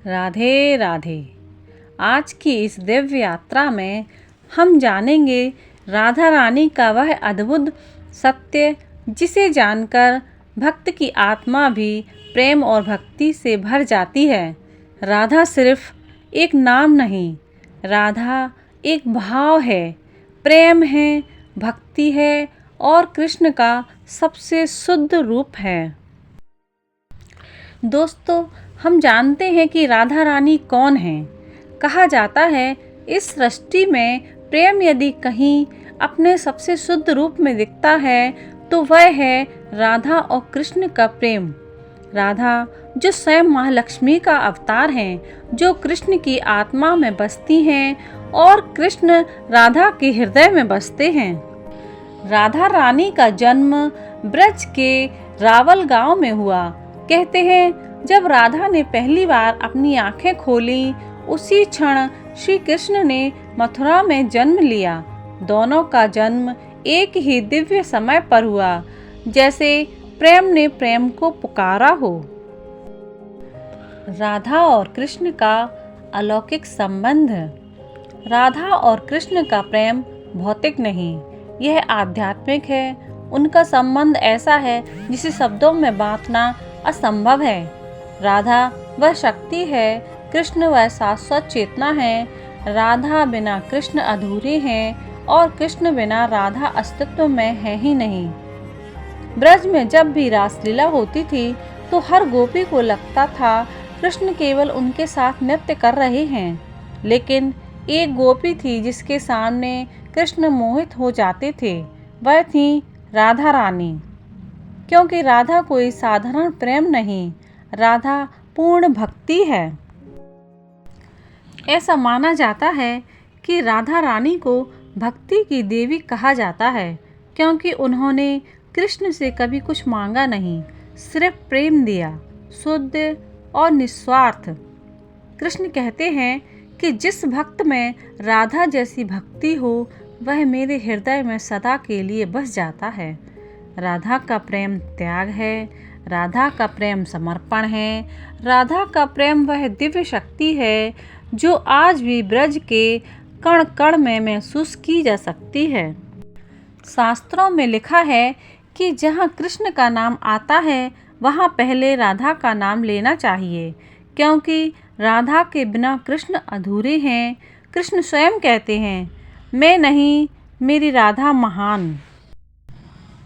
राधे राधे। आज की इस दिव्य यात्रा में हम जानेंगे राधा रानी का वह अद्भुत सत्य जिसे जानकर भक्त की आत्मा भी प्रेम और भक्ति से भर जाती है। राधा सिर्फ एक नाम नहीं, राधा एक भाव है, प्रेम है, भक्ति है और कृष्ण का सबसे शुद्ध रूप है। दोस्तों, हम जानते हैं कि राधा रानी कौन है। कहा जाता है इस सृष्टि में प्रेम यदि कहीं अपने सबसे शुद्ध रूप में दिखता है तो वह है राधा और कृष्ण का प्रेम। राधा जो स्वयं महालक्ष्मी का अवतार हैं, जो कृष्ण की आत्मा में बसती हैं और कृष्ण राधा के हृदय में बसते हैं। राधा रानी का जन्म ब्रज के रावल गांव में हुआ। कहते हैं जब राधा ने पहली बार अपनी आंखें खोली उसी क्षण श्री कृष्ण ने मथुरा में जन्म लिया। दोनों का जन्म एक ही दिव्य समय पर हुआ, जैसे प्रेम ने प्रेम को पुकारा हो। राधा और कृष्ण का अलौकिक संबंध। राधा और कृष्ण का प्रेम भौतिक नहीं, यह आध्यात्मिक है। उनका संबंध ऐसा है जिसे शब्दों में बांटना असंभव है। राधा वह शक्ति है, कृष्ण वह शाश्वत चेतना है। राधा बिना कृष्ण अधूरे हैं और कृष्ण बिना राधा अस्तित्व में है ही नहीं। ब्रज में जब भी रासलीला होती थी तो हर गोपी को लगता था कृष्ण केवल उनके साथ नृत्य कर रहे हैं, लेकिन एक गोपी थी जिसके सामने कृष्ण मोहित हो जाते थे। वह थी राधा रानी। क्योंकि राधा कोई साधारण प्रेम नहीं, राधा पूर्ण भक्ति है। ऐसा माना जाता है कि राधा रानी को भक्ति की देवी कहा जाता है, क्योंकि उन्होंने कृष्ण से कभी कुछ मांगा नहीं, सिर्फ प्रेम दिया, शुद्ध और निस्वार्थ। कृष्ण कहते हैं कि जिस भक्त में राधा जैसी भक्ति हो वह मेरे हृदय में सदा के लिए बस जाता है। राधा का प्रेम त्याग है, राधा का प्रेम समर्पण है, राधा का प्रेम वह दिव्य शक्ति है जो आज भी ब्रज के कण कण में महसूस की जा सकती है। शास्त्रों में लिखा है कि जहाँ कृष्ण का नाम आता है वहाँ पहले राधा का नाम लेना चाहिए, क्योंकि राधा के बिना कृष्ण अधूरे हैं। कृष्ण स्वयं कहते हैं, मैं नहीं, मेरी राधा महान।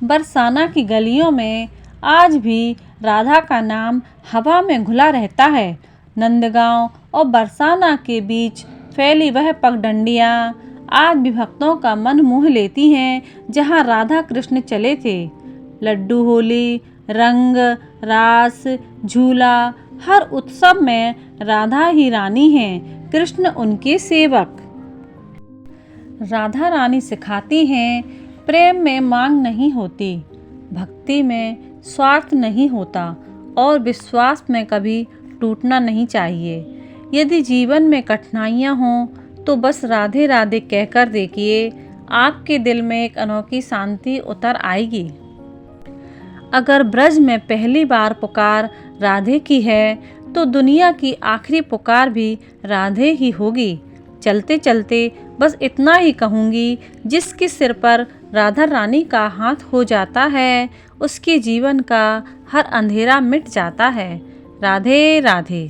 बरसाना की गलियों में आज भी राधा का नाम हवा में घुला रहता है। नंदगांव और बरसाना के बीच फैली वह पगडंडियाँ आज भी भक्तों का मन मोह लेती हैं, जहाँ राधा कृष्ण चले थे। लड्डू होली, रंग, रास, झूला, हर उत्सव में राधा ही रानी हैं, कृष्ण उनके सेवक। राधा रानी सिखाती हैं प्रेम में मांग नहीं होती, भक्ति में स्वार्थ नहीं होता और विश्वास में कभी टूटना नहीं चाहिए। यदि जीवन में कठिनाइयाँ हों तो बस राधे राधे कहकर देखिए, आपके दिल में एक अनोखी शांति उतर आएगी। अगर ब्रज में पहली बार पुकार राधे की है तो दुनिया की आखिरी पुकार भी राधे ही होगी। चलते चलते बस इतना ही कहूँगी, जिसके सिर पर राधा रानी का हाथ हो जाता है उसके जीवन का हर अंधेरा मिट जाता है। राधे राधे।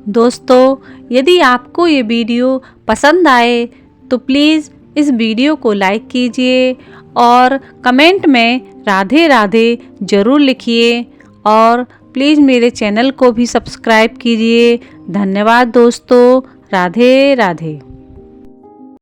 दोस्तों, यदि आपको ये वीडियो पसंद आए तो प्लीज़ इस वीडियो को लाइक कीजिए और कमेंट में राधे राधे ज़रूर लिखिए और प्लीज़ मेरे चैनल को भी सब्सक्राइब कीजिए। धन्यवाद दोस्तों। राधे राधे।